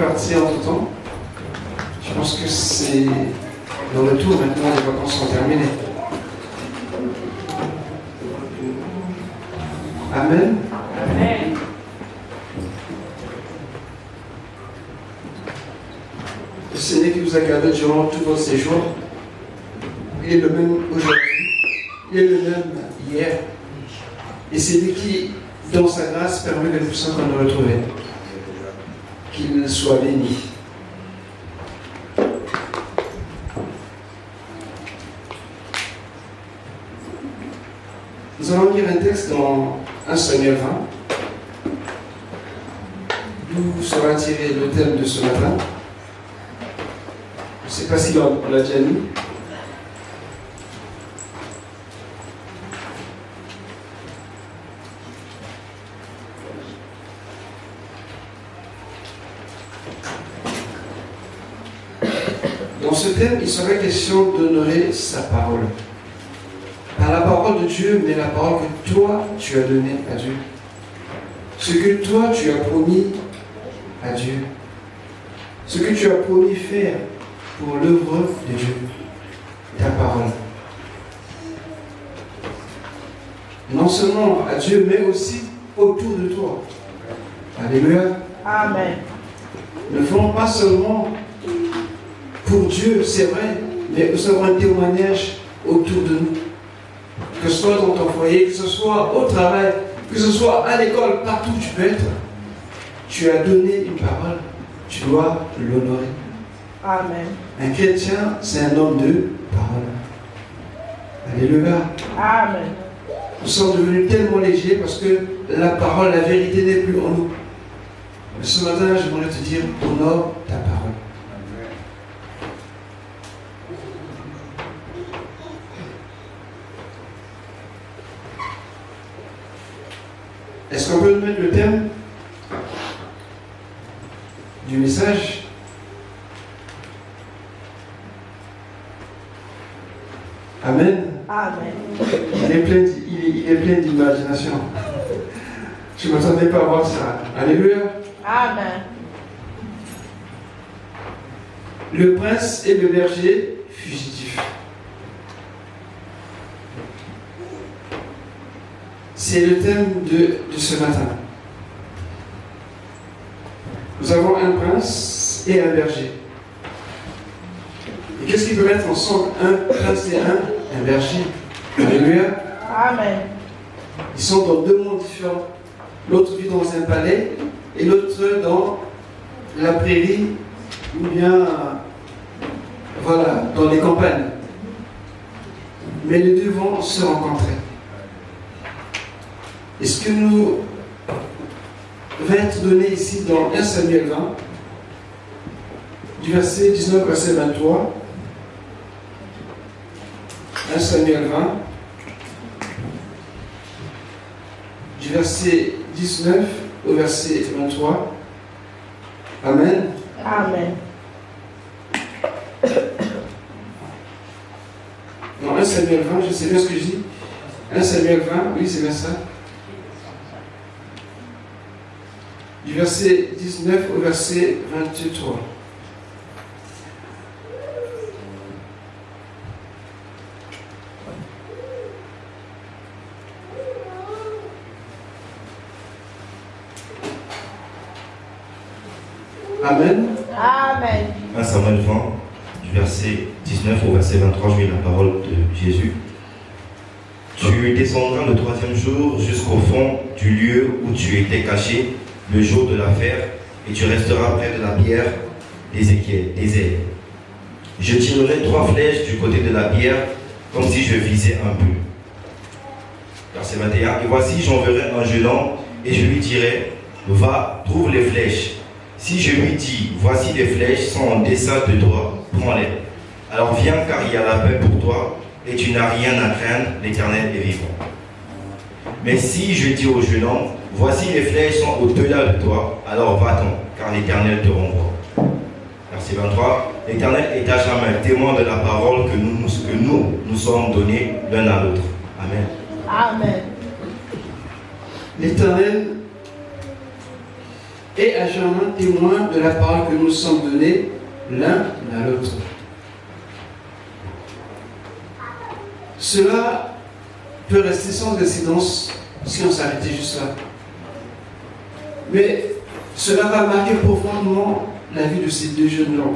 parti entre temps. Je pense que c'est le retour maintenant, les vacances sont terminées. Amen. Amen. Le Seigneur qui vous a gardé durant tout votre séjour, il est le même aujourd'hui, il est le même hier. Et c'est lui qui, dans sa grâce, permet que nous puissions nous retrouver. Qu'il soit béni. Nous allons lire un texte dans 1 Samuel 20, d'où sera tiré le thème de ce matin. Je ne sais pas si on l'a déjà mis. Dans ce thème, il sera question d'honorer sa parole. Par la parole de Dieu, mais la parole que toi, tu as donnée à Dieu. Ce que toi, tu as promis à Dieu. Ce que tu as promis faire pour l'œuvre de Dieu. Ta parole. Non seulement à Dieu, mais aussi autour de toi. Alléluia. Amen. Ne faisons pas seulement pour Dieu, c'est vrai, mais nous avons un témoignage autour de nous. Que ce soit dans ton foyer, que ce soit au travail, que ce soit à l'école, partout où tu peux être. Tu as donné une parole, tu dois l'honorer. Amen. Un chrétien, c'est un homme de parole. Alléluia. Amen. Nous sommes devenus tellement légers parce que la parole, la vérité n'est plus en nous. Mais ce matin, j'aimerais te dire, honore ta parole. Est-ce qu'on peut mettre le thème du message? Amen. Amen. Il est plein d'imagination. Je ne m'attendais pas à voir ça. Alléluia. Amen. Le prince et le berger fugitifs. C'est le thème de ce matin. Nous avons un prince et un berger. Et qu'est-ce qu'ils peuvent être ensemble? Un prince et un berger. Alléluia. Amen. Ils sont dans deux mondes différents. L'autre vit dans un palais et l'autre dans la prairie ou bien voilà, dans les campagnes. Mais les deux vont se rencontrer. Et ce que nous va être donné ici dans 1 Samuel 20, du verset 19 au verset 23, 1 Samuel 20, du verset 19 au verset 23. Amen. Amen. Non, 1 Samuel 20, je sais bien ce que je dis. 1 Samuel 20, oui, c'est bien ça. Du verset 19 au verset 23. Amen. Amen. 1 Samuel 20, du verset 19 au verset 23, je lis la parole de Jésus. Tu descendras le troisième jour jusqu'au fond du lieu où tu étais caché le jour de l'affaire, et tu resteras près de la pierre d'Ézéchiel. Je tirerai 3 flèches du côté de la pierre, comme si je visais un but. Verset 21. Et voici, j'enverrai un gelant, et je lui dirai, va, trouve les flèches. Si je lui dis, voici les flèches sont en dessein de toi, prends-les. Alors viens, car il y a la paix pour toi, et tu n'as rien à craindre, l'Éternel est vivant. Mais si je dis au jeune homme, voici les flèches sont au-delà de toi, alors va-t'en, car l'Éternel te renvoie. Verset 23. L'Éternel est à jamais témoin de la parole que nous sommes donnés l'un à l'autre. Amen. Amen. L'Éternel et à jamais témoin de la parole que nous sommes donnés l'un à l'autre. Cela peut rester sans incidence si on s'arrêtait juste là. Mais cela va marquer profondément la vie de ces deux jeunes gens,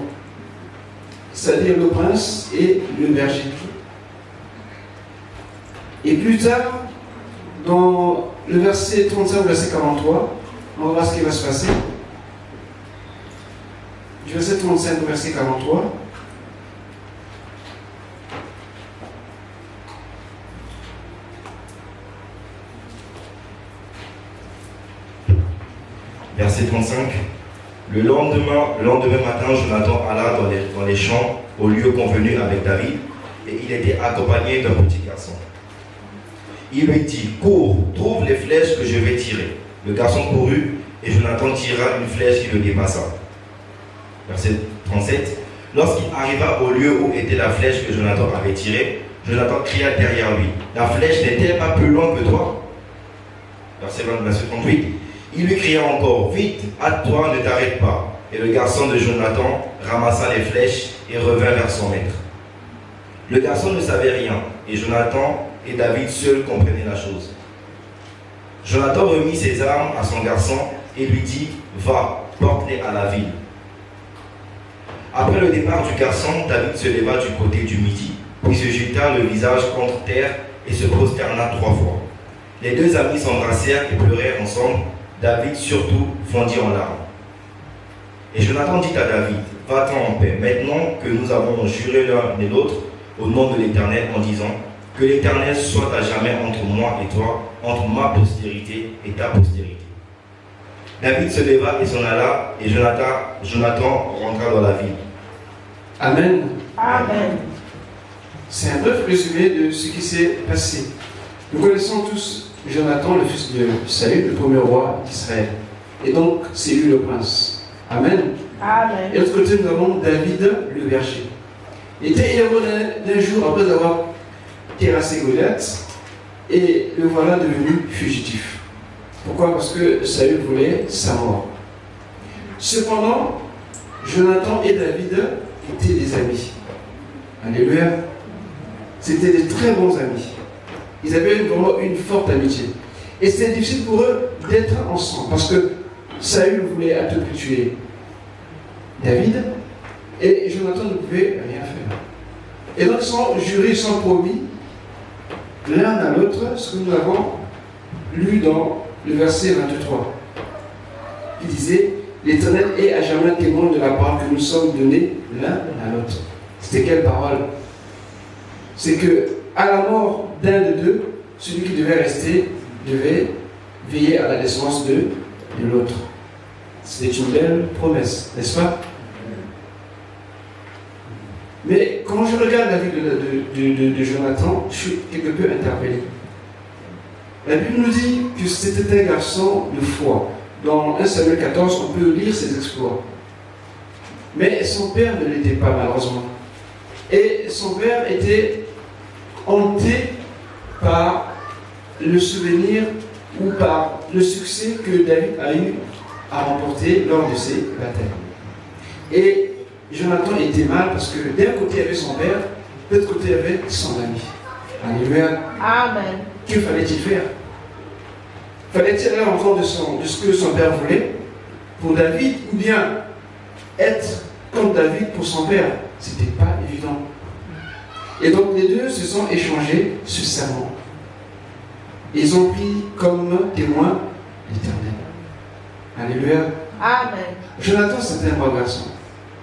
c'est-à-dire le prince et le berger. Et plus tard, dans le verset 35 au verset 43, on va voir ce qui va se passer. Du verset 35 au verset 43. Verset 35. Le lendemain matin, Jonathan alla dans les champs au lieu convenu avec David, et il était accompagné d'un petit garçon. Il lui dit, cours, trouve les flèches que je vais tirer. Le garçon courut, et Jonathan tira une flèche qui le dépassa. Verset 37. Lorsqu'il arriva au lieu où était la flèche que Jonathan avait tirée, Jonathan cria derrière lui, la flèche n'est-elle pas plus longue que toi? Verset 38. Il lui cria encore, vite, hâte-toi, ne t'arrête pas. Et le garçon de Jonathan ramassa les flèches et revint vers son maître. Le garçon ne savait rien, et Jonathan et David seuls comprenaient la chose. Jonathan remit ses armes à son garçon et lui dit, va, porte-les à la ville. Après le départ du garçon, David se leva du côté du midi, puis se jeta le visage contre terre et se prosterna 3 fois. Les deux amis s'embrassèrent et pleurèrent ensemble. David surtout fondit en larmes. Et Jonathan dit à David, va-t'en en paix, maintenant que nous avons juré l'un et l'autre au nom de l'Éternel en disant, que l'Éternel soit à jamais entre moi et toi, entre ma postérité et ta postérité. David se leva et s'en alla, et Jonathan rentra dans la ville. Amen. Amen. C'est un bref résumé de ce qui s'est passé. Nous connaissons tous Jonathan, le fils de Saül, le premier roi d'Israël. Et donc, c'est lui le prince. Amen. Amen. Et de l'autre côté, nous avons David, le berger. Il était héros d'un jour après avoir terrassé Goliath, et le voilà devenu fugitif. Pourquoi? Parce que Saül voulait sa mort. Cependant, Jonathan et David étaient des amis. Alléluia. C'était des très bons amis. Ils avaient vraiment une forte amitié. Et c'était difficile pour eux d'être ensemble, parce que Saül voulait à tout prix tuer David, et Jonathan ne pouvait rien faire. Et donc ils sont jurés, ils sont promis l'un à l'autre, ce que nous avons lu dans le verset 23. Il disait, l'Éternel est à jamais témoin de la parole que nous sommes donnés l'un à l'autre. C'était quelle parole? C'est que à la mort d'un de deux, celui qui devait rester devait veiller à la descendance de l'autre. C'était une belle promesse, n'est-ce pas? Mais quand je regarde la vie de Jonathan, je suis quelque peu interpellé. La Bible nous dit que c'était un garçon de foi. Dans 1 Samuel 14, on peut lire ses exploits. Mais son père ne l'était pas, malheureusement. Et son père était hanté par le souvenir ou par le succès que David a eu à remporter lors de ses batailles. Et Jonathan était mal parce que d'un côté il y avait son père, de l'autre côté il y avait son ami. Alléluia. Amen. Que fallait-il faire? Fallait-il aller en compte de ce que son père voulait pour David, ou bien être comme David pour son père? C'était pas évident. Et donc les deux se sont échangés ce serment. Ils ont pris comme témoin l'Éternel. Alléluia. Amen. Jonathan, c'était un bon garçon.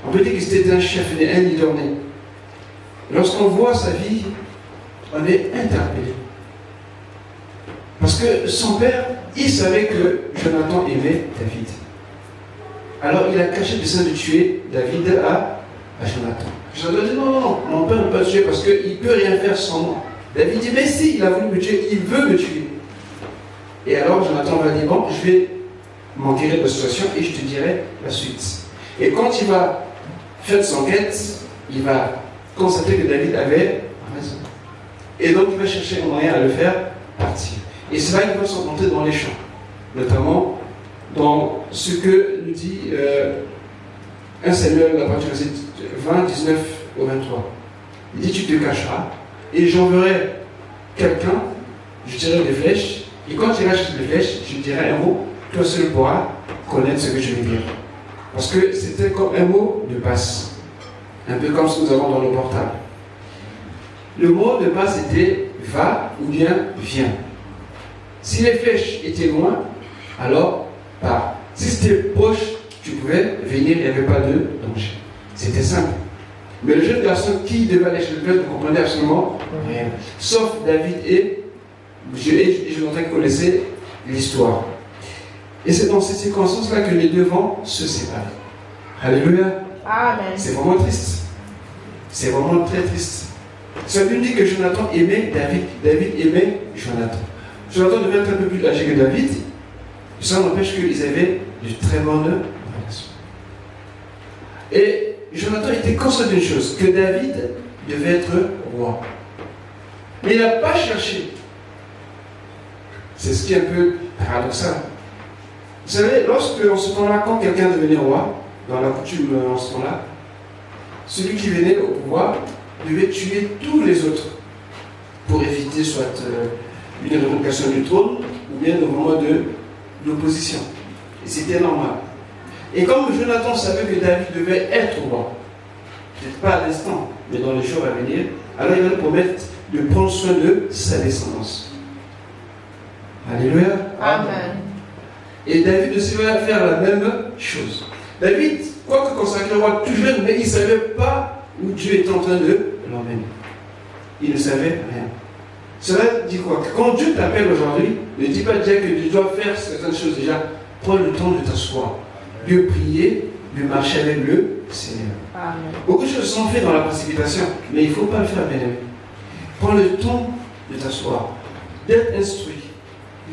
On peut dire que c'était un chef, un leader né. Lorsqu'on voit sa vie, on est interpellé. Parce que son père, il savait que Jonathan aimait David. Alors il a caché le dessein de tuer David à Jonathan. Jonathan dit non, mon père ne peut pas tuer parce qu'il ne peut rien faire sans moi. David dit mais si, il a voulu me tuer, il veut me tuer. Et alors Jonathan va dire bon, je vais m'en tirer de la situation et je te dirai la suite. Et quand il va faire son quête, il va constater que David avait raison. Et donc il va chercher un moyen à le faire partir. Et c'est là qu'il va se rencontrer dans les champs, notamment dans ce que nous dit 1 Samuel, la partie 20, 19 au 23. Il dit, tu te cacheras, et j'enverrai quelqu'un, je tirerai des flèches, et quand tu iras chercher des flèches, je dirai un mot, toi seul pourras connaître ce que je vais dire. Parce que c'était comme un mot de passe, un peu comme ce que nous avons dans nos portables. Le mot de passe était va ou bien viens. Si les flèches étaient loin, alors pars. Si c'était proche, tu pouvais venir, il n'y avait pas de danger. C'était simple. Mais le jeune garçon qui devait aller chez le père ne comprenait absolument rien. Sauf David et Jonathan qui connaissaient l'histoire. Et c'est dans ces circonstances-là que les deux vont se séparer. Alléluia. Amen. C'est vraiment triste. C'est vraiment très triste. Ça nous dit que Jonathan aimait David. David aimait Jonathan. Jonathan devait être un peu plus âgé que David. Ça n'empêche qu'ils avaient de très bonnes relations. Et Jonathan était conscient d'une chose, que David devait être roi. Mais il n'a pas cherché. C'est ce qui est un peu paradoxal. Vous savez, lorsque, en ce temps-là, quand quelqu'un devenait roi, dans la coutume en ce temps-là, celui qui venait au pouvoir devait tuer tous les autres pour éviter soit une révocation du trône ou bien le moment de l'opposition. Et c'était normal. Et comme Jonathan savait que David devait être roi, peut-être pas à l'instant, mais dans les jours à venir, alors il va lui promettre de prendre soin de sa descendance. Alléluia. Amen. Et David aussi va faire la même chose. David, quoique consacré roi tout jeune, mais il ne savait pas où Dieu était en train de l'emmener. Il ne savait rien. Cela dit quoi? Quand Dieu t'appelle aujourd'hui, ne dis pas déjà que tu dois faire certaines choses déjà. Prends le temps de t'asseoir, de prier, de marcher avec le Seigneur. Amen. Beaucoup de choses sont faites dans la précipitation, mais il ne faut pas le faire, bien aimé. Prends le temps de t'asseoir, d'être instruit,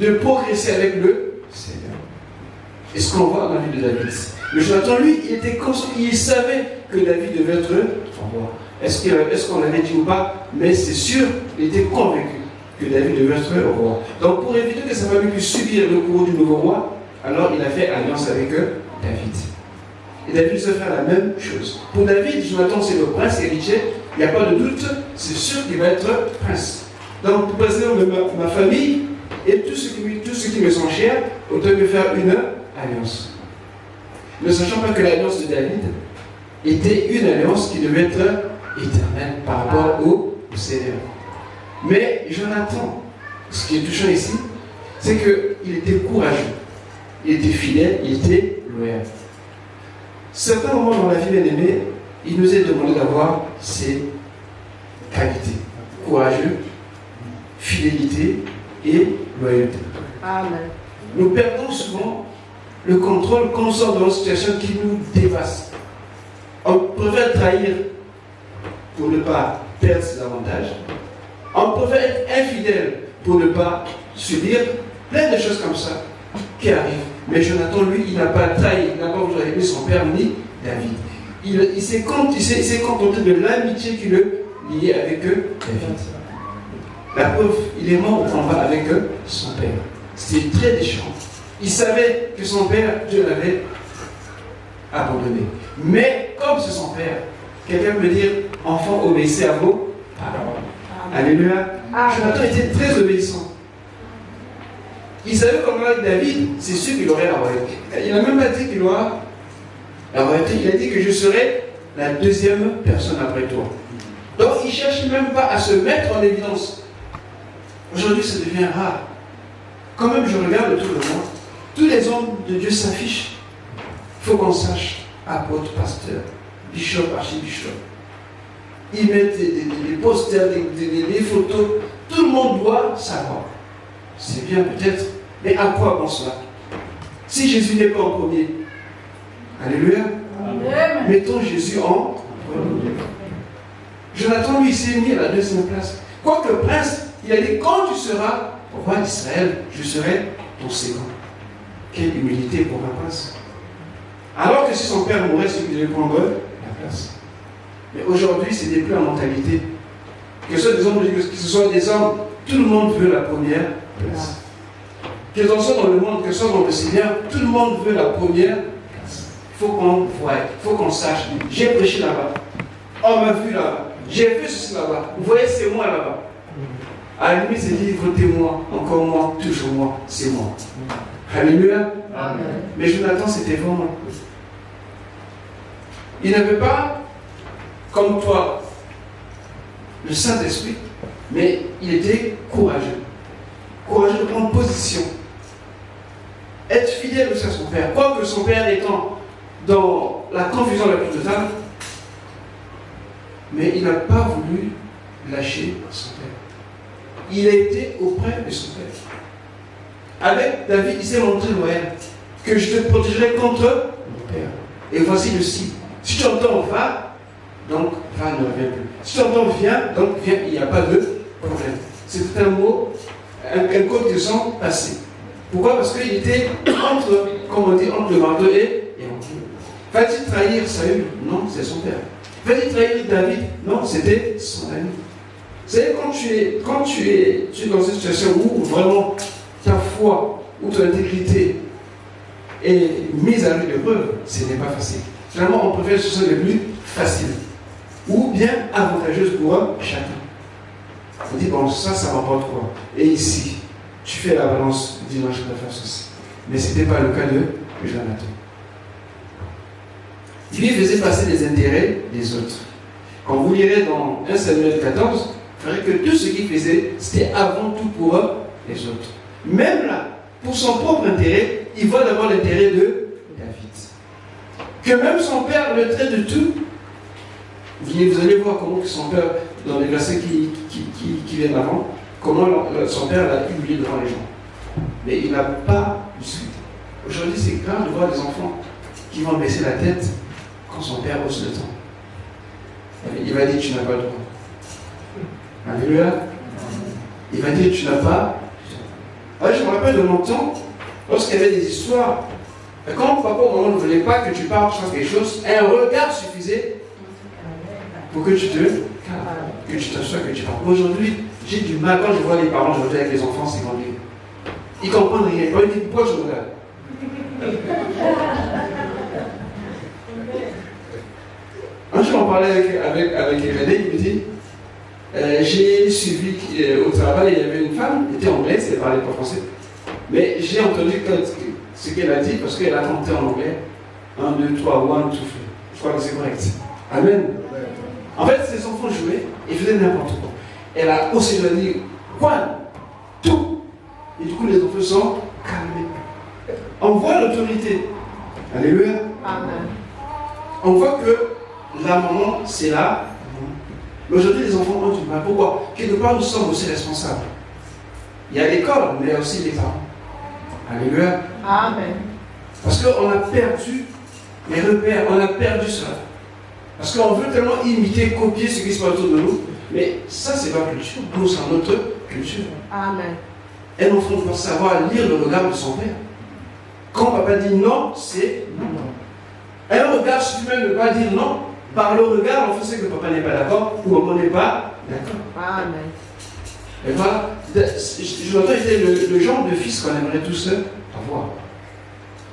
de progresser avec le Seigneur. Et ce qu'on voit dans la vie de David. Mais Jonathan, lui, il était conscient, il savait que David devait être roi. Est-ce qu'on l'avait dit ou pas? Mais c'est sûr, il était convaincu que David devait être roi. Donc pour éviter que sa famille puisse subir le courroux du nouveau roi, alors il a fait alliance avec David. Et David se fait la même chose. Pour David, Jonathan c'est le prince héritier, il n'y a pas de doute, c'est sûr qu'il va être prince. Donc pour préserver ma famille et tout ce qui me sont chers, autant me faire une alliance. Ne sachant pas que l'alliance de David était une alliance qui devait être éternelle par rapport au Seigneur. Mais Jonathan, ce qui est touchant ici, c'est qu'il était courageux, il était fidèle, il était loyal. Certains moments dans la vie bien-aimée, il nous est demandé d'avoir ces qualités. Courageux, fidélité et loyauté. Amen. Nous perdons souvent le contrôle quand nous sommes dans une situation qui nous dépasse. On préfère trahir pour ne pas perdre ses avantages. On préfère être infidèle pour ne pas subir plein de choses comme ça qui arrivent. Mais Jonathan, lui, il n'a pas trahi, il n'a pas voulu aimer son père ni David. Il s'est contenté de l'amitié qui le liait avec David. La preuve, il est mort au combat avec son père. C'était très déchirant. Il savait que son père, Dieu l'avait abandonné. Mais comme c'est son père, quelqu'un peut dire, enfant, obéissez à vos paroles. Alléluia. Jonathan était très obéissant. Il savait comment avec David, c'est sûr qu'il aurait la royauté. Il n'a même pas dit qu'il aura la royauté. Il a dit que je serai la deuxième personne après toi. Donc il ne cherche même pas à se mettre en évidence. Aujourd'hui, ça devient rare. Quand même, je regarde autour de moi, tous les hommes de Dieu s'affichent. Il faut qu'on sache, apôtre, pasteur, bishop, archibishop. Ils mettent des posters, des photos. Tout le monde doit savoir. C'est bien peut-être, mais à quoi bon cela? Si Jésus n'est pas en premier, alléluia, Amen. mettons Jésus en premier. Jonathan, lui, s'est mis à la deuxième place. Quoique prince, il a dit, quand tu seras roi d'Israël, je serai ton second. Quelle humilité pour un prince. Alors que si son père mourait, c'est qu'il devait prendre la place. Mais aujourd'hui, ce n'est plus la mentalité. Que ce soit des hommes, que ce soit des hommes, tout le monde veut la première place. Que ce soit dans le monde, que ce soit dans le Seigneur, tout le monde veut la première place. Il faut qu'on voie, il faut qu'on sache. J'ai prêché là-bas. On m'a vu là-bas. J'ai fait ceci là-bas. Vous voyez, c'est moi là-bas. À la limite, c'est dit, votez-moi, encore moi, toujours moi, c'est moi. Alléluia. Amen. Mais Jonathan, c'était vraiment. Il n'avait pas, comme toi, le Saint-Esprit, mais il était courageux. Courageux de prendre position. Être fidèle aussi à son père. Quoique son père étant dans la confusion la plus totale, mais il n'a pas voulu lâcher son père. Il a été auprès de son père. Avec David, il s'est montré loyal. Que je te protégerai contre mon père. Et voici le signe. Si tu entends va, donc va ne revient plus. Si tu entends viens, donc viens, il n'y a pas de problème. C'est un mot, un code de sang passé. Pourquoi? Parce qu'il était entre, comme on dit, entre le marteau et l'enclume. Va-t-il trahir Saül? Non, c'est son père. Va-t-il trahir David? Non, c'était son ami. Vous savez, quand tu es dans une situation où vraiment ta foi ou ton intégrité est mise à rude épreuve, ce n'est pas facile. Finalement, on préfère les situations les plus faciles ou bien avantageuses pour chacun. On dit, bon, ça m'apporte quoi? Et ici, tu fais la balance, tu dis, non, je préfère ceci. Mais ce n'était pas le cas de Jonathan. Lui faisait passer les intérêts des autres. Quand vous lirez dans 1 Samuel 14, il faudrait que tout ce qu'il faisait, c'était avant tout pour les autres. Même là, pour son propre intérêt, il voit d'abord l'intérêt de David. Que même son père le traite de tout. Vous allez voir comment que son père, dans les versets qui viennent avant, comment son père l'a humilié devant les gens. Mais il n'a pas discuté. Aujourd'hui, c'est grave de voir des enfants qui vont baisser la tête quand son père hausse le ton. Il va dire, tu n'as pas le droit. Alléluia. Il va dire, tu n'as pas. Je me rappelle de mon temps, lorsqu'il y avait des histoires, quand papa au moment ne voulait pas que tu parles, tu fasses quelque chose, un regard suffisait pour que tu te calmes, que tu t'assoies, que tu parles. Aujourd'hui, j'ai du mal quand je vois les parents aujourd'hui avec les enfants, c'est qu'on dit. Ils ne comprennent rien. Ils disent, pourquoi je regarde? Un jour, on parlait avec René, il me dit, j'ai suivi au travail, il y avait une femme, elle était anglaise, elle ne parlait pas français. Mais j'ai entendu ce qu'elle a dit parce qu'elle a tenté en anglais. 1, 2, 3, 1, 2, 3. Je crois que c'est correct. Amen. En fait, ses enfants jouaient et faisaient n'importe quoi. Elle a aussi dit, quoi? Tout. Et du coup, les enfants sont calmés. On voit l'autorité. Alléluia. Amen. On voit que la maman, c'est là. Mais aujourd'hui, les enfants ont du mal. Pourquoi? Quelque part, nous sommes aussi responsables. Il y a l'école, mais il y a aussi les parents. Alléluia. Amen. Parce qu'on a perdu les repères, on a perdu cela. Parce qu'on veut tellement imiter, copier ce qui se passe autour de nous. Mais ça, c'est pas culture. Nous, c'est notre culture. Amen. Un enfant doit savoir lire le regard de son père. Quand papa dit non, c'est non. Un regard suffit même de ne pas dire non. Par le regard, on sait que papa n'est pas d'accord ou maman n'est pas d'accord. Amen. Et voilà, Jonathan était le genre de fils qu'on aimerait tous avoir.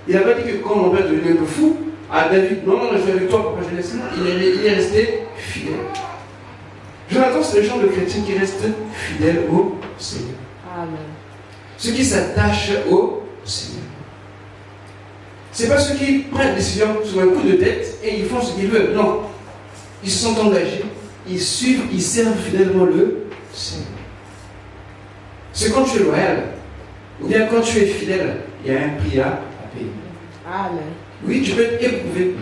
Il n'a pas dit que quand mon père devenait un peu fou, à David, non, je vais avec toi, papa, je laisse. Il est resté fidèle. Jonathan, c'est le genre de chrétien qui reste fidèle au Seigneur. Amen. Ceux qui s'attachent au Seigneur. Ce n'est pas ceux qui prennent des décisions sur un coup de tête et ils font ce qu'ils veulent. Non. Ils se sont engagés, ils suivent, ils servent fidèlement le Seigneur. C'est quand tu es loyal, ou bien quand tu es fidèle, il y a un prix à payer. Amen. Oui, tu peux être éprouvé.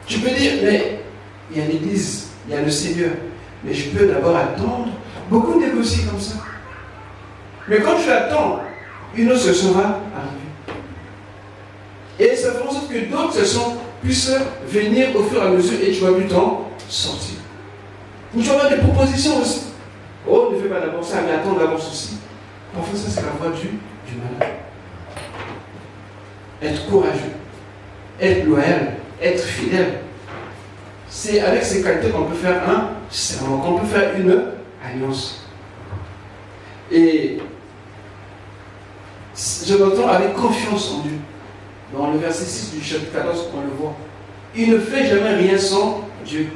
Tu peux dire, mais il y a l'église, il y a le Seigneur, mais je peux d'abord attendre. Beaucoup négocient comme ça. Mais quand tu attends, une autre session va arriver. Et ça fait en sorte que d'autres sessions puissent venir au fur et à mesure et tu vas plus t'en sortir. Ou tu vas avoir des propositions aussi. Oh, ne fais pas d'abord ça, mais attends d'abord ceci. Parfois, ça, c'est la voie du malin. Être courageux, être loyal, être fidèle. C'est avec ces qualités qu'on peut faire un serment, qu'on peut faire une alliance. Et Jonathan avait confiance en Dieu. Dans le verset 6 du chapitre 14, on le voit. Il ne fait jamais rien sans Dieu.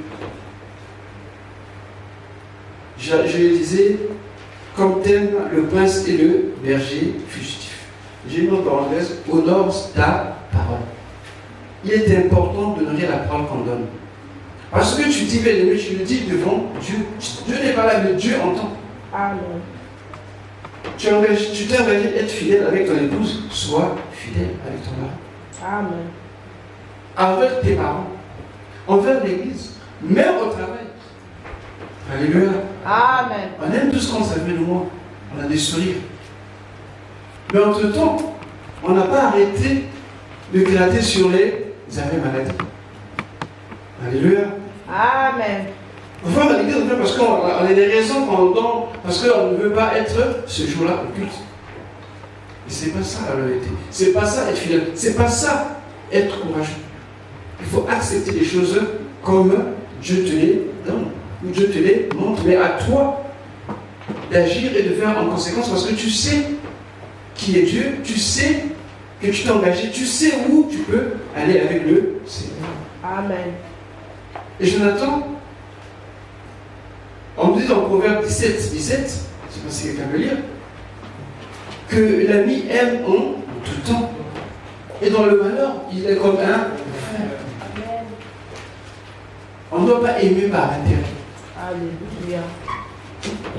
Je le disais, comme thème, le prince et le berger fugitif. J'ai une autre parenthèse, honore ta parole. Il est important de nourrir la parole qu'on donne. Parce que tu dis, bien aimé, tu le dis devant Dieu. Dieu n'est pas là, mais Dieu entend. Amen. Tu t'es engagé à être fidèle avec ton épouse, sois fidèle avec ton mari. Amen. Avec tes parents, envers l'église, même au travail. Alléluia. Amen. On aime tous quand ça vient de moi. On a des sourires. Mais entre-temps, on n'a pas arrêté de gratter sur les arrêts maladie. Alléluia. Amen. On va à l'église parce qu'on a des raisons qu'on donne, parce qu'on ne veut pas être ce jour-là au culte. Et c'est pas ça la loyauté. C'est pas ça être fidèle. C'est pas ça être courageux. Il faut accepter les choses comme Dieu te les donne, ou Dieu te les montre, mais à toi d'agir et de faire en conséquence parce que tu sais qui est Dieu, tu sais que tu t'es engagé, tu sais où tu peux aller avec le Seigneur. Amen. Et Jonathan, on nous dit dans Proverbe 17, je ne sais pas si quelqu'un peut lire, que l'ami aime en tout temps. Et dans le malheur, il est comme un frère. On ne doit pas aimer par intérêt. Alléluia.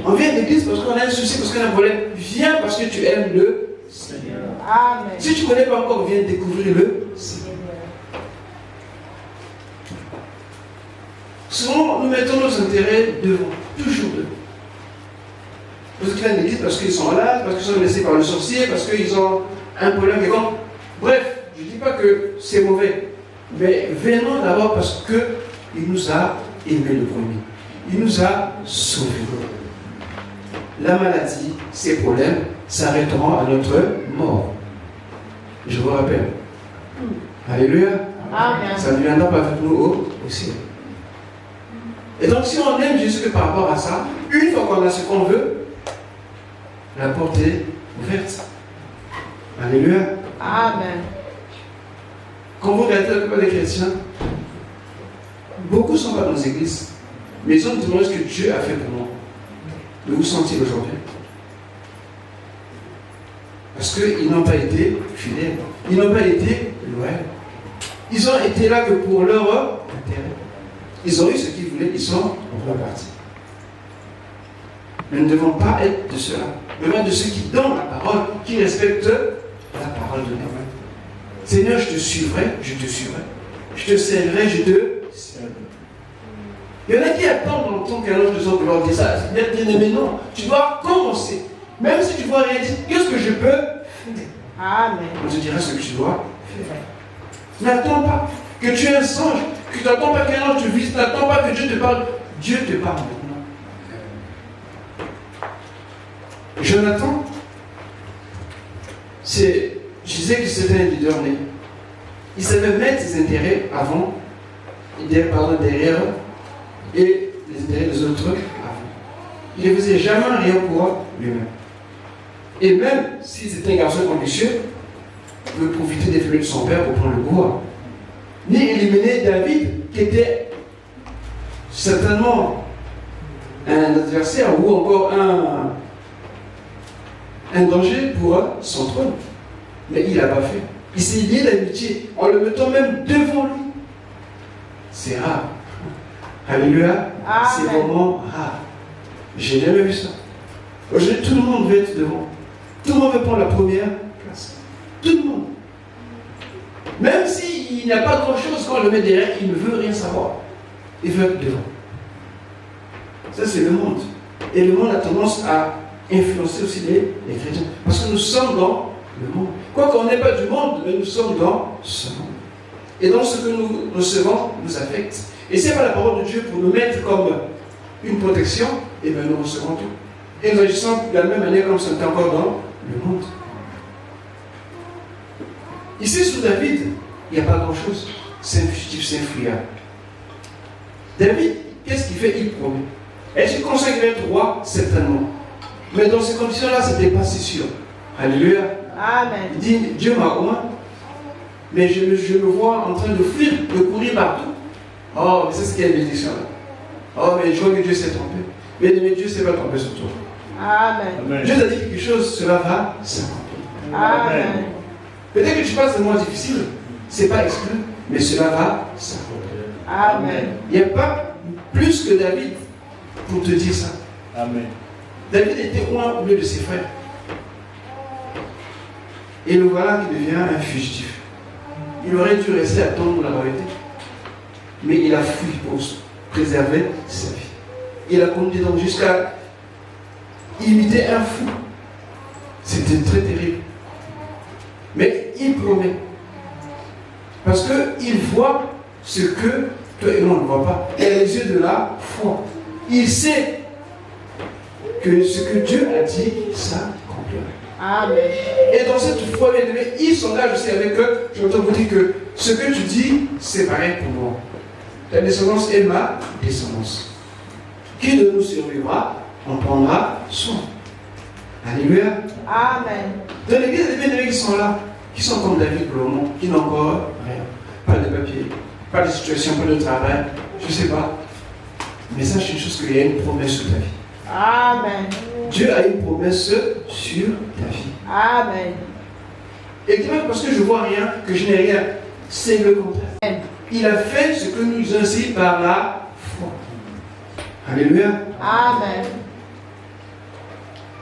On vient à l'église parce qu'on a un souci, parce qu'on a un problème. Viens parce que tu aimes le Seigneur. Amen. Si tu ne connais pas encore, viens découvrir le Seigneur. Souvent, nous mettons nos intérêts devant, toujours devant. Parce qu'ils viennent à l'église, parce qu'ils sont là, parce qu'ils sont laissés par le sorcier, parce qu'ils ont un problème quelconque. Bref, je ne dis pas que c'est mauvais, mais venons d'abord parce qu'il nous a aimé le premier. Il nous a sauvés. La maladie, ces problèmes s'arrêteront à notre mort. Je vous rappelle. Alléluia. Amen. Ça ne viendra pas avec nous au ciel. Et donc, si on aime Jésus que par rapport à ça, une fois qu'on a ce qu'on veut, la porte est ouverte. Alléluia. Amen. Quand vous regardez la plupart des chrétiens, beaucoup ne sont pas dans les églises, mais ils ont demandé ce que Dieu a fait pour moi. Mais où sont-ils aujourd'hui? Parce qu'ils n'ont pas été fidèles. Ils n'ont pas été loyaux. Ils ont été là que pour leur intérêt. Ils ont eu ce qu'ils voulaient, ils sont repartis. Nous ne devons pas être de ceux-là. Mais de ceux qui donnent la parole, qui respectent la parole de Dieu. Seigneur, je te suivrai, je te suivrai. Je te servirai, je te servirai. Il y en a qui attendent d'entendre qu'un ange de son leur dise ça. Bien aimé, non. Tu dois commencer. Même si tu ne vois rien dire, qu'est-ce que je peux faire? Amen. On te dira ce que tu dois faire. N'attends pas que tu aies un songe, que tu n'attends pas qu'un ange te visite, n'attends pas que Dieu te parle. Dieu te parle maintenant. Jonathan, je disais que c'était un leader né. Il savait mettre ses intérêts avant, derrière, et les intérêts des autres avant. Il ne faisait jamais rien pour lui-même. Et même si c'était un garçon ambitieux, il pouvait profiter des faiblesses de son père pour prendre le pouvoir. Ni éliminer David, qui était certainement un adversaire ou encore un danger pour son trône. Mais il n'a pas fait. Il s'est lié d'amitié en le mettant même devant lui. C'est rare. Alléluia. C'est vraiment rare. J'ai jamais vu ça. Aujourd'hui, tout le monde veut être devant. Tout le monde veut prendre la première place. Tout le monde. Même s'il n'y a pas grand-chose, quand on le met derrière, il ne veut rien savoir. Il veut être devant. Ça, c'est le monde. Et le monde a tendance à influencer aussi les chrétiens. Parce que nous sommes dans le monde. Quoi qu'on n'est pas du monde, mais nous sommes dans ce monde. Et donc, ce que nous recevons nous affecte. Et ce n'est pas la parole de Dieu pour nous mettre comme une protection, et bien nous recevons tout. Et nous agissons de la même manière comme si on était encore dans le monde. Ici, sous David, il n'y a pas grand-chose. C'est un fugitif, c'est un fuyard. David, qu'est-ce qu'il fait? Il promet. Est-ce qu'il va être roi? Certainement. Mais dans ces conditions-là, ce n'était pas si sûr. Alléluia. Amen. Il dit, Dieu m'a oint, mais je me vois en train de fuir, de courir partout. Oh, mais c'est ce qu'il y a une bénédiction là. Oh, mais je vois que Dieu s'est trompé. Mais Dieu ne s'est pas trompé sur toi. Amen. Dieu t'a dit quelque chose, cela va s'accomplir. Amen. Peut-être que tu passes des moments difficiles, c'est pas exclu, mais cela va s'accomplir. Amen. Il n'y a pas plus que David pour te dire ça. Amen. David était loin au milieu de ses frères. Et le voilà qui devient un fugitif. Il aurait dû rester attendre la royauté. Mais il a fui pour préserver sa vie. Il a conduit donc jusqu'à imiter un fou. C'était très terrible. Mais il promet. Parce qu'il voit ce que toi et moi on ne voit pas. Il a les yeux de la foi. Il sait que ce que Dieu a dit, ça accomplira. Amen. Et dans cette foi, bien aimé, il s'engage aussi avec eux. Je voudrais vous dire que ce que tu dis, c'est pareil pour moi. Ta descendance est ma descendance. Qui de nous survivra, on prendra soin. Alléluia. Amen. Dans l'église, il y a des bien-aimés qui sont là, qui sont comme David pour le moment, qui n'ont encore rien. Pas de papier, pas de situation, pas de travail, je ne sais pas. Mais sache une chose, qu'il y a une promesse sur ta vie. Amen. Dieu a une promesse sur ta vie. Amen. Et dis-moi, parce que je ne vois rien, que je n'ai rien, c'est le contraire. Il a fait ce que nous ainsi par la foi. Alléluia. Amen.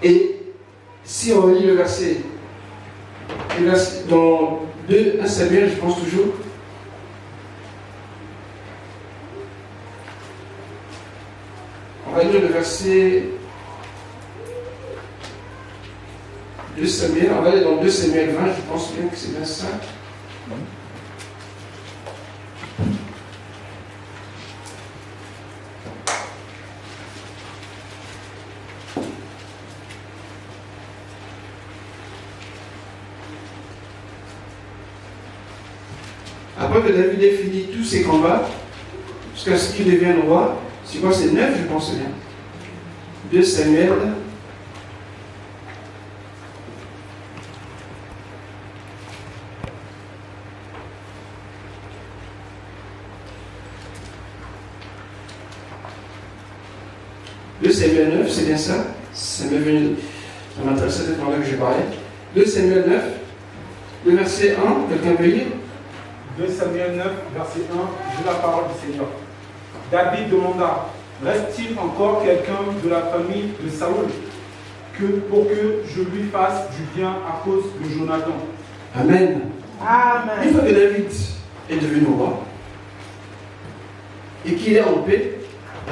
Et si on lit le verset dans 1 Samuel, je pense toujours, on va lire le verset 2 Samuel, on va aller dans 2 Samuel 20, je pense bien que c'est bien ça. Après que David ait fini tous ses combats, jusqu'à ce qu'il devienne roi, c'est quoi, c'est 9, je pense bien. 2 Samuel. Samuel 9, c'est bien ça. Ça m'est venu, ça m'intéressait cette moment-là que j'ai parlé. 2 Samuel 9, le verset 1, quelqu'un peut lire? 2 Samuel 9, verset 1, j'ai la parole du Seigneur. David demanda, reste-t-il encore quelqu'un de la famille de Saoul pour que je lui fasse du bien à cause de Jonathan? Amen. Amen. Une fois que David est devenu roi et qu'il est en paix,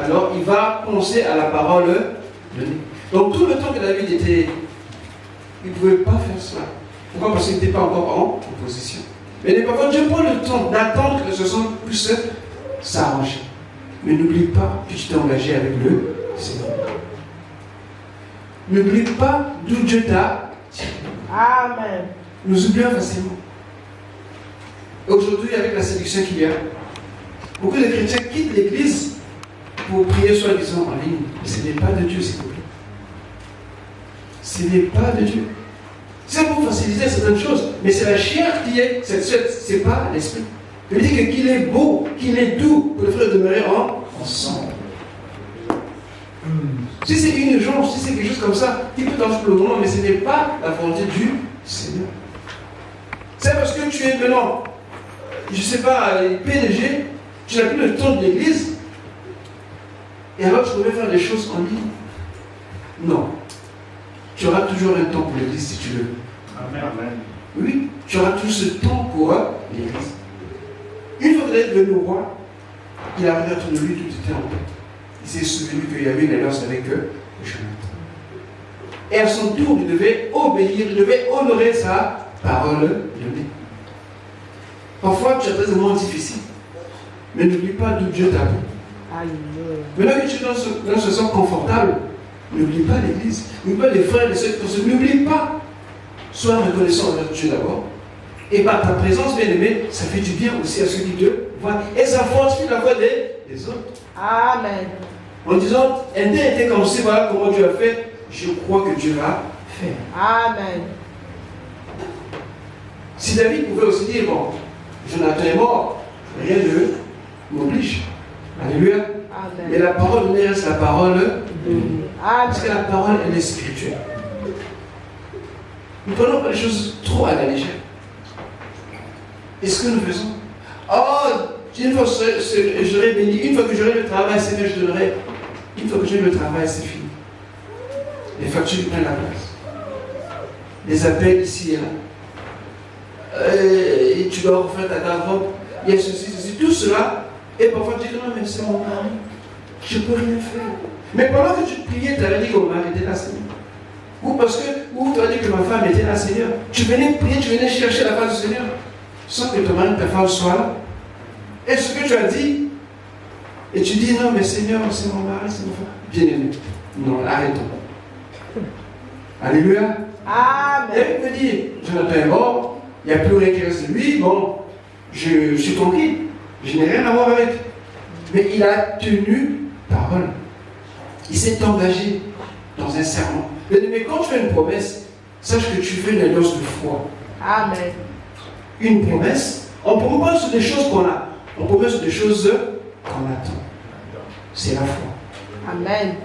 alors il va penser à la parole donnée. Donc tout le temps que David était, il ne pouvait pas faire cela. Pourquoi? Parce qu'il n'était pas encore en opposition. Mais parfois Dieu prend le temps d'attendre que ce soit plus s'arranger. Mais n'oublie pas que tu t'es engagé avec le Seigneur. N'oublie pas d'où Dieu t'a tiré. Amen. Nous oublions facilement. Aujourd'hui, avec la séduction qu'il y a, beaucoup de chrétiens quittent l'église pour prier soi-disant en ligne. Mais ce n'est pas de Dieu, s'il vous plaît. Ce n'est pas de Dieu. C'est pour faciliter certaines choses, mais c'est la chair qui est, c'est pas l'esprit. Je veux dire qu'il est beau, qu'il est doux pour le frère demeurer ensemble. Si c'est une urgence, si c'est quelque chose comme ça, il peut t'en pour le moment, mais ce n'est pas la volonté du Seigneur. C'est parce que tu es maintenant, je ne sais pas, PDG, tu n'as plus le temps de l'église, et alors tu pourrais faire des choses en ligne. Non. Tu auras toujours un temps pour l'église si tu veux. Amen. Amen. Oui, tu auras toujours ce temps pour l'église. Une fois qu'il est devenu roi, il a regardé autour de lui, tout était en paix. Il s'est souvenu qu'il y avait une alliance avec Jonathan. Et à son tour, il devait obéir, il devait honorer sa parole donnée. Parfois, tu as des moments difficiles, mais n'oublie pas d'où Dieu t'a pris. Maintenant que tu es dans ce sens confortable, n'oublie pas l'église, n'oublie pas les frères et les sœurs, n'oublie pas. Sois reconnaissant envers Dieu d'abord. Et par ta présence, bien aimé, ça fait du bien aussi à ceux qui te voient. Et ça fortifie la foi des autres. Amen. En disant, un tel était comme si, voilà comment Dieu a fait, je crois que Dieu va faire. Amen. Si David pouvait aussi dire, bon, Jonathan est mort, rien ne m'oblige. Alléluia. Amen. Mais la parole donnée reste la parole, parce que Amen. la parole, elle est spirituelle. Nous ne prenons pas les choses trop à la légère. Et ce que nous faisons, oh, une fois j'aurai béni, une fois que j'aurai le travail, Seigneur, je donnerai. Une fois que j'aurai le travail, c'est fini. Les factures prennent la place. Les appels ici et là. Et tu dois refaire ta garde-robe. Il y a ceci, ceci, tout cela. Et parfois tu dis non, mais c'est mon mari. Je ne peux rien faire. Mais pendant que tu priais, tu avais dit que mon mari était là, Seigneur. Ou parce que, ou tu as dit que ma femme était là, Seigneur. Tu venais prier, tu venais chercher la face du Seigneur. Sans que ton mari, ta femme soit là. Et ce que tu as dit, et tu dis non, mais Seigneur, c'est mon mari, c'est mon frère. Bien-aimé. Non, arrêtons. Alléluia. Amen. Et il me dit, Jonathan est mort, il n'y a plus rien qui reste de lui, bon, je suis tranquille, je n'ai rien à voir avec. Mais il a tenu parole. Il s'est engagé dans un serment. Mais quand tu fais une promesse, sache que tu fais une alliance de foi. Amen. Une promesse, on ne promet pas sur des choses qu'on a, on promet sur des choses qu'on attend. C'est la foi. Amen.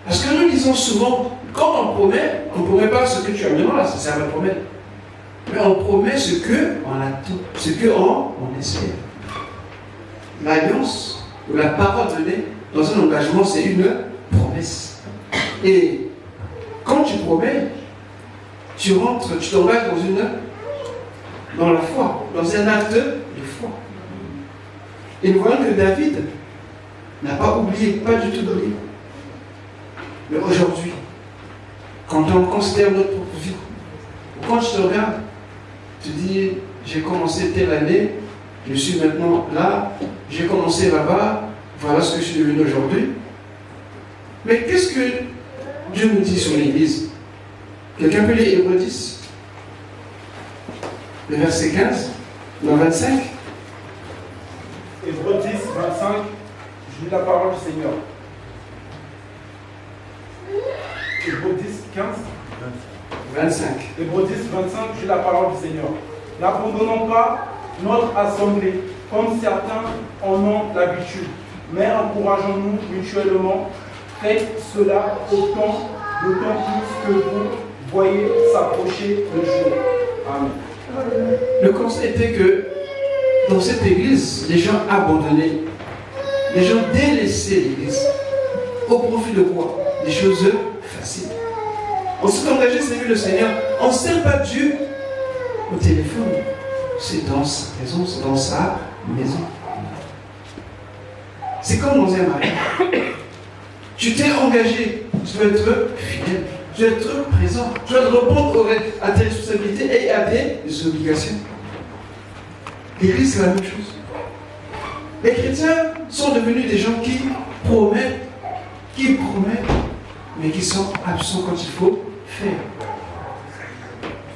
Parce que nous disons souvent, quand on ne promet pas ce que tu as maintenant, là, ça va promettre. Mais on promet ce qu'on attend, ce qu'on espère. L'alliance, ou la parole donnée, dans un engagement, c'est une promesse. Et quand tu promets, tu rentres, tu t'engages dans la foi, dans un acte de foi. Et nous voyons que David n'a pas oublié, pas du tout oublié. Mais aujourd'hui, quand on considère notre propre vie, quand je te regarde, tu dis, j'ai commencé telle année, je suis maintenant là, j'ai commencé là-bas, voilà ce que je suis devenu aujourd'hui. Mais qu'est-ce que Dieu nous dit sur l'Église? Quelqu'un peut lire Hébreux 10, le verset 15, non 25. Hébreux 10, 25, je lis la parole du Seigneur. Hébreux 10, 15, 25. Hébreux 10, 25, je lis la parole du Seigneur. N'abandonnons pas notre assemblée, comme certains en ont l'habitude, mais encourageons-nous mutuellement. Faites cela d'autant plus que vous voyez s'approcher le jour. Amen. Le conseil était que dans cette église, les gens abandonnaient, les gens délaissaient l'église. Au profit de quoi? Des choses faciles. On s'est engagé, c'est le Seigneur. On ne sert pas Dieu au téléphone. C'est dans sa maison, c'est dans sa maison. C'est comme dans un mariage. Tu t'es engagé, tu dois être fidèle, tu dois être présent, tu dois répondre à tes responsabilités et à tes obligations. L'Église, c'est la même chose. Les chrétiens sont devenus des gens qui promettent, mais qui sont absents quand il faut faire.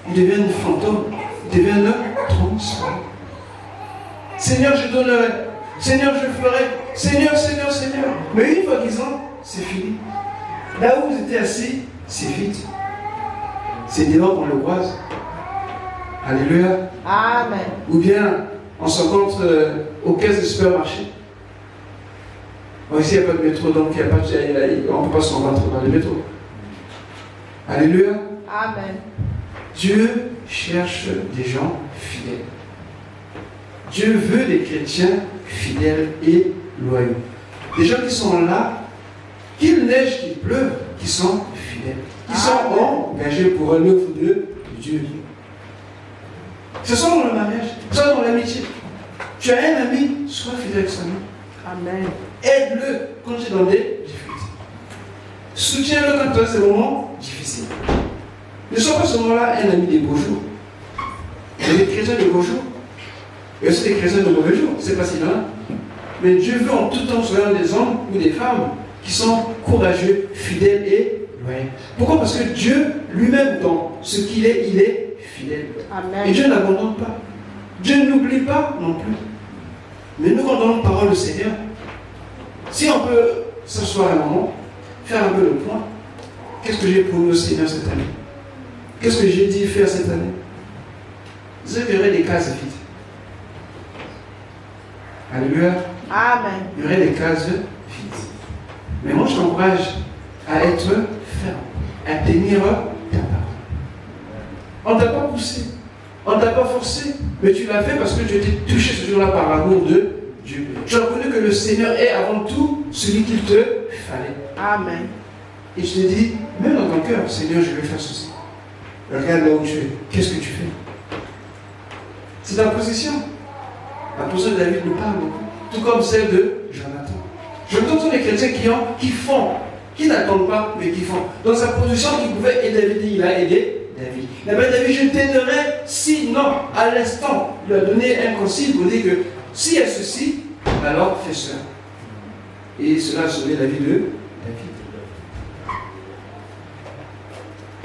Ils deviennent fantômes, ils deviennent transparents. Seigneur, je donnerai. Seigneur, je ferai. Seigneur, Seigneur, Seigneur. Mais une fois qu'ils ont, c'est fini. Là où vous étiez assis, c'est vide. C'est dehors qu'on le croise. Alléluia. Amen. Ou bien, on se rencontre aux caisses de supermarché. Bon, ici, il n'y a pas de métro, donc on ne peut pas se rencontrer dans le métro. Alléluia. Amen. Dieu cherche des gens fidèles. Dieu veut des chrétiens fidèles et loyaux. Des gens qui sont là, qu'il neige, qu'il pleuve, qui sont fidèles. Qui sont engagés pour un œuvre de Dieu. Ce sont dans le mariage, ce sont dans l'amitié. Tu as un ami, sois fidèle avec son ami. Amen. Aide-le quand tu es dans des difficultés. Soutiens-le quand tu as ces moments difficiles. Ne sois pas seulement là un ami des beaux jours. Il y a des chrétiens de beaux jours. Il y a aussi des chrétiens de mauvais jours. C'est pas si loin. Mais Dieu veut en tout temps soit des hommes ou des femmes qui sont courageux, fidèles et loyaux. Pourquoi? Parce que Dieu lui-même, dans ce qu'il est, il est fidèle. Amen. Et Dieu n'abandonne pas. Dieu n'oublie pas non plus. Mais nous, quand on donne parole au Seigneur, si on peut s'asseoir un moment, faire un peu le point, qu'est-ce que j'ai pour nous au Seigneur cette année? Qu'est-ce que j'ai dit faire cette année? Vous verrez des cases vides. Alléluia. Amen. Il y aurait des cases vides. Mais moi, je t'encourage à être ferme, à tenir ta parole. On ne t'a pas poussé, on ne t'a pas forcé, mais tu l'as fait parce que tu étais touché ce jour-là par l'amour de Dieu. Tu as reconnu que le Seigneur est avant tout celui qu'il te fallait. Amen. Et je te dis, même dans ton cœur, Seigneur, je vais faire ceci. Regarde là où tu es. Qu'est-ce que tu fais? C'est ta position. La position de David nous parle beaucoup. Tout comme celle de Jonathan. Jonathan sont des chrétiens qui font, qui n'attendent pas, mais qui font. Dans sa position, il pouvait aider David, il a aidé David. Il a dit, David, je t'aiderai si, non, à l'instant, il a donné un conseil pour dire que s'il y a ceci, alors fais cela. Et cela a sauvé la vie de David.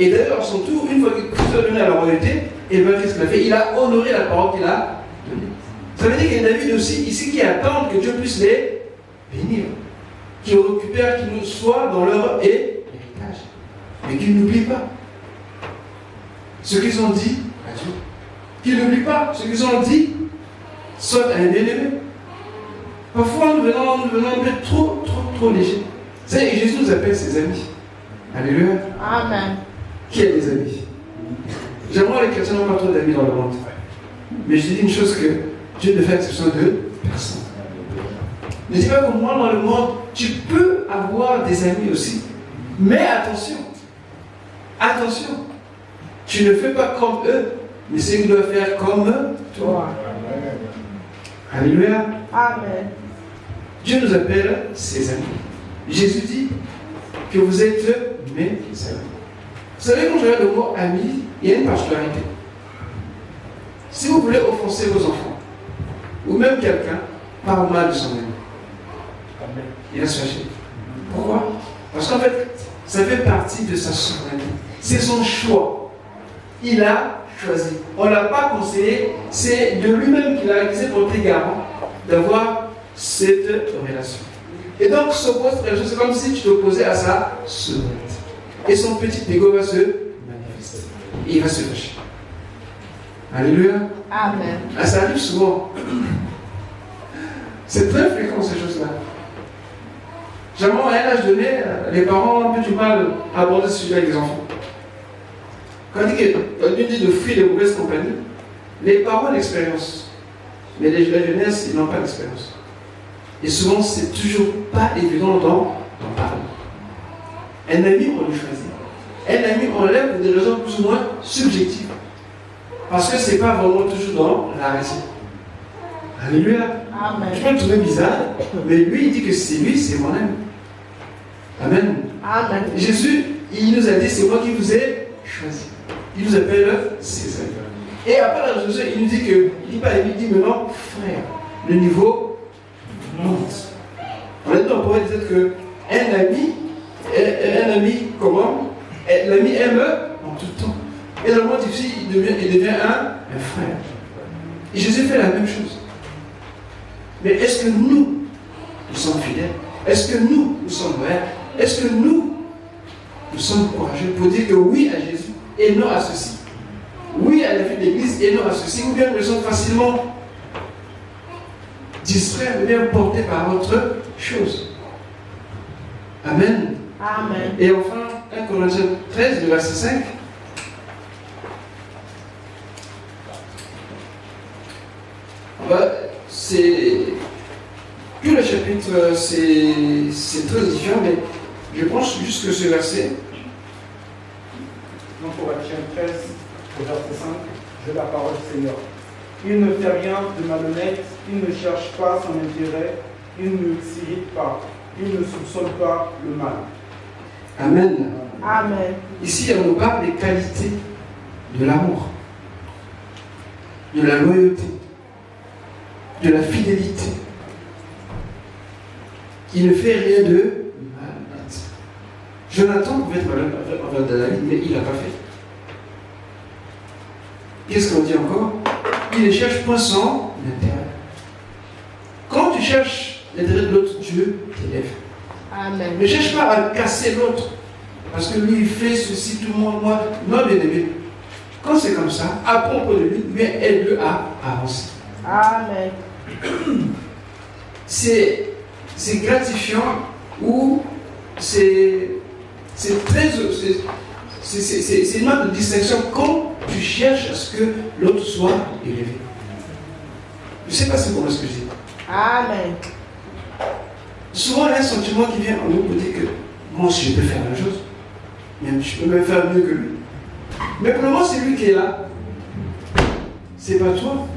Et d'ailleurs, à son tour, une fois que Christ a donné à la royauté, et bien qu'est-ce qu'il a fait? Il a honoré la parole qu'il a donnée. Ça veut dire qu'il y a David aussi ici qui attendent que Dieu puisse les bénir, qui récupèrent, qui nous soient dans leur héritage, mais qu'ils n'oublient pas ce qu'ils ont dit à Dieu. Qu'ils n'oublient pas ce qu'ils ont dit, sauf à un bien-aimé. Parfois, nous venons un peu trop légers. Vous savez, Jésus nous appelle ses amis. Alléluia. Amen. Qui a des amis? J'aimerais les chrétiens n'ont pas trop d'amis dans le monde. Mais je dis une chose que Dieu ne fait exception de personne. Ne dis pas que moi dans le monde, tu peux avoir des amis aussi. Mais attention, attention, tu ne fais pas comme eux, mais c'est qu'ils doivent faire comme toi. Alléluia. Amen. Dieu nous appelle ses amis. Jésus dit que vous êtes mes amis. Vous savez, quand je regarde le mot ami, il y a une particularité. Si vous voulez offenser vos enfants, ou même quelqu'un, parle mal de son ami. Il va se fâcher. Pourquoi? Parce qu'en fait, ça fait partie de sa souveraineté. C'est son choix. Il a choisi. On ne l'a pas conseillé. C'est de lui-même qu'il a réalisé pour tes garants d'avoir cette relation. Et donc, s'opposer à cette relation, c'est comme si tu t'opposais à sa souveraineté. Et son petit égo va se manifester. Et il va se fâcher. Alléluia. Amen. Ah, ça arrive souvent. C'est très fréquent ces choses-là. Jamais à un âge donné, les parents ont un peu du mal à aborder ce sujet avec les enfants. Quand on dit de fuir les mauvaises compagnies, les parents ont l'expérience. Mais la jeunesse, ils n'ont pas d'expérience. Et souvent, c'est toujours pas évident d'en parler. Un ami, on le choisit. Un ami, on l'aime pour des raisons plus ou moins subjectives. Parce que ce n'est pas vraiment toujours dans la raison. Alléluia. Amen. Je peux le trouver bizarre, mais lui, il dit que c'est lui, c'est moi-même. Amen. Amen. Jésus, il nous a dit, c'est moi qui vous ai choisi. Il nous appelle ses amis. Et après la résurrection, il nous dit que, il dit pas, il dit maintenant, frère, le niveau monte. Maintenant, on pourrait dire qu'un ami, comment? L'ami aime en tout temps. Et dans le monde difficile, il devient un frère. Et Jésus fait la même chose. Mais est-ce que nous sommes fidèles? Est-ce que nous sommes loyaux? Est-ce que nous sommes courageux pour dire que oui à Jésus et non à ceci? Oui à la vie de l'Église et non à ceci? Ou bien nous sommes facilement distraits ou bien portés par autre chose? Amen. Amen. Et enfin, 1 Corinthiens 13, le verset 5. Tout le chapitre, c'est très différent, mais je pense juste que ce verset. Donc, Corinthiens 13, au verset 5, j'ai la parole du Seigneur. Il ne fait rien de malhonnête, il ne cherche pas son intérêt, il ne s'irrite pas, il ne soupçonne pas le mal. Amen. Amen. Ici, on nous parle des qualités de l'amour, de la loyauté, de la fidélité. Il ne fait rien de malhonnête. Jonathan pouvait être malhonnête envers David, mais il n'a pas fait. Qu'est-ce qu'on dit encore? Il ne cherche point son intérêt. Quand tu cherches l'intérêt de l'autre, Dieu t'élève. Amen. Ne cherche pas à casser l'autre. Parce que lui, il fait ceci, tout le monde, moi. Non, bien aimé. Quand c'est comme ça, à propos de lui, bien aide-le à avancer. Amen. C'est gratifiant ou c'est très. C'est une marque de distinction quand tu cherches à ce que l'autre soit élevé. Je ne sais pas si vous comprenez ce que je dis. Amen. Souvent, il y a un sentiment qui vient en nous pour dire que moi aussi je peux faire la même chose. Même, je peux même faire mieux que lui. Mais pour le moment, c'est lui qui est là. C'est pas toi.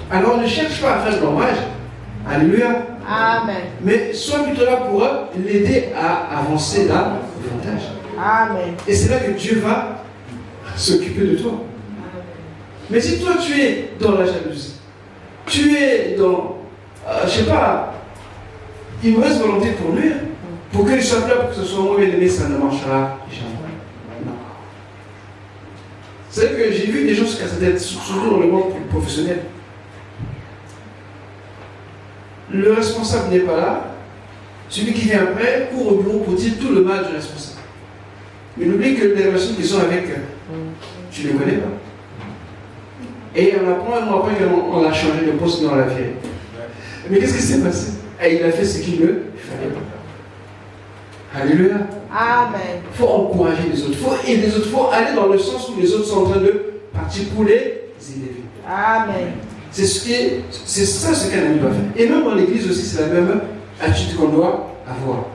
Alors ne cherche pas à faire de l'hommage. Alléluia. Amen. Mais sois plutôt là pour l'aider à avancer davantage. Amen. Et c'est là que Dieu va s'occuper de toi. Mais si toi tu es dans la jalousie, tu es dans, je sais pas, une mauvaise volonté pour lui, pour qu'il soit là, pour que ce soit moi bien aimé, ça ne marchera jamais. Non. C'est vrai que j'ai vu des gens se casser la tête, surtout dans le monde professionnel. Le responsable n'est pas là. Celui qui vient après court au bureau pour dire tout le mal du responsable. Mais n'oublie que les relations qu'ils ont avec, tu ne les connais pas. Et on apprend un mois après qu'on a changé de poste dans la vie. Mais qu'est-ce qui s'est passé? Et il a fait ce qu'il veut. Alléluia. Amen. Il faut encourager les autres. Il faut aider les autres. Il faut aller dans le sens où les autres sont en train de partir pour les élever. Amen. C'est ça ce qu'un ami doit faire. Et même dans l'église aussi, c'est la même attitude qu'on doit avoir.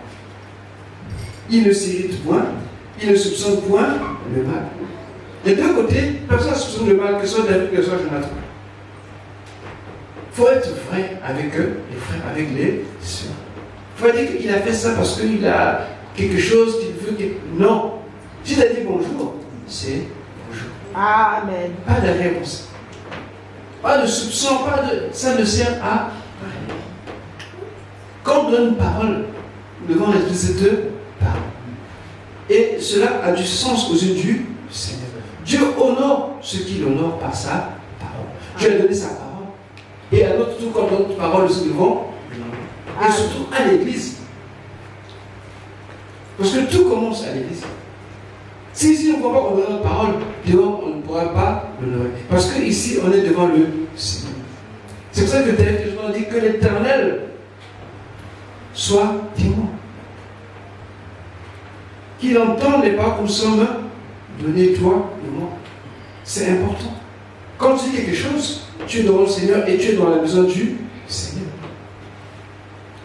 Il ne s'irrite point, il ne soupçonne point le mal. Des deux côtés, personne ne soupçonne le mal, que ce soit David, que ce soit Jonathan. Il faut être vrai avec eux, les frères, avec les sœurs. Il faut dire qu'il a fait ça parce qu'il a quelque chose qu'il veut. Non. Si tu as dit bonjour, c'est bonjour. Amen. Pas d'arrière-pensée. Pas de soupçon, ça ne sert à rien. Quand on donne une parole devant l'Église de parole. Et cela a du sens aux yeux du Seigneur. Dieu honore ce qu'il honore par sa parole. Dieu a donné sa parole. Et à notre tour, quand on donne notre parole, nous devons. Et surtout à l'Église. Parce que tout commence à l'Église. Si ici on ne voit pas qu'on donne notre parole, dehors on ne pourra pas l'honorer. Parce qu'ici on est devant le Seigneur. C'est pour ça que David dit que l'Éternel soit témoin. Qu'il entende les paroles que nous sommes donnés, toi et moi. C'est important. Quand tu dis quelque chose, tu es devant le Seigneur et tu es dans la maison du Seigneur.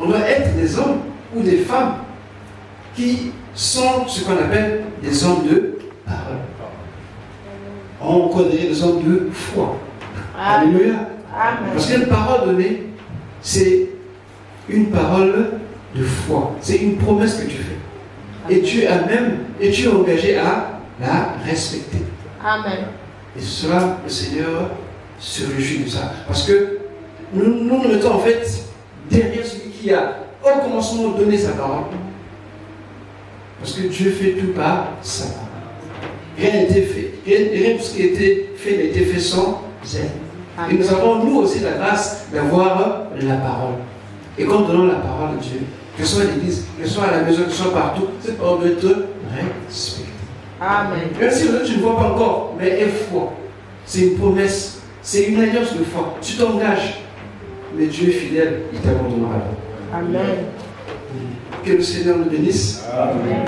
On doit être des hommes ou des femmes qui sont ce qu'on appelle des hommes de parole. On connaît des hommes de foi. Alléluia. Amen. Parce qu'une parole donnée, c'est une parole de foi. C'est une promesse que tu fais. Et tu es engagé à la respecter. Amen. Et cela, le Seigneur se réjouit de ça. Parce que nous nous mettons en fait derrière celui qui a au commencement donné sa parole. Parce que Dieu fait tout par sa parole. Rien n'a été fait. Rien de ce qui a été fait n'a été fait sans elle. Et nous avons nous aussi la grâce d'avoir la parole. Et quand nous donnons la parole de Dieu, que ce soit à l'église, que ce soit à la maison, que ce soit partout, cette parole doit être respectée. Amen. Même si tu ne vois pas encore, mais aie foi. C'est une promesse, c'est une alliance de foi. Tu t'engages, mais Dieu est fidèle, il t'abandonnera pas. Amen. Que le Seigneur nous bénisse. Amen.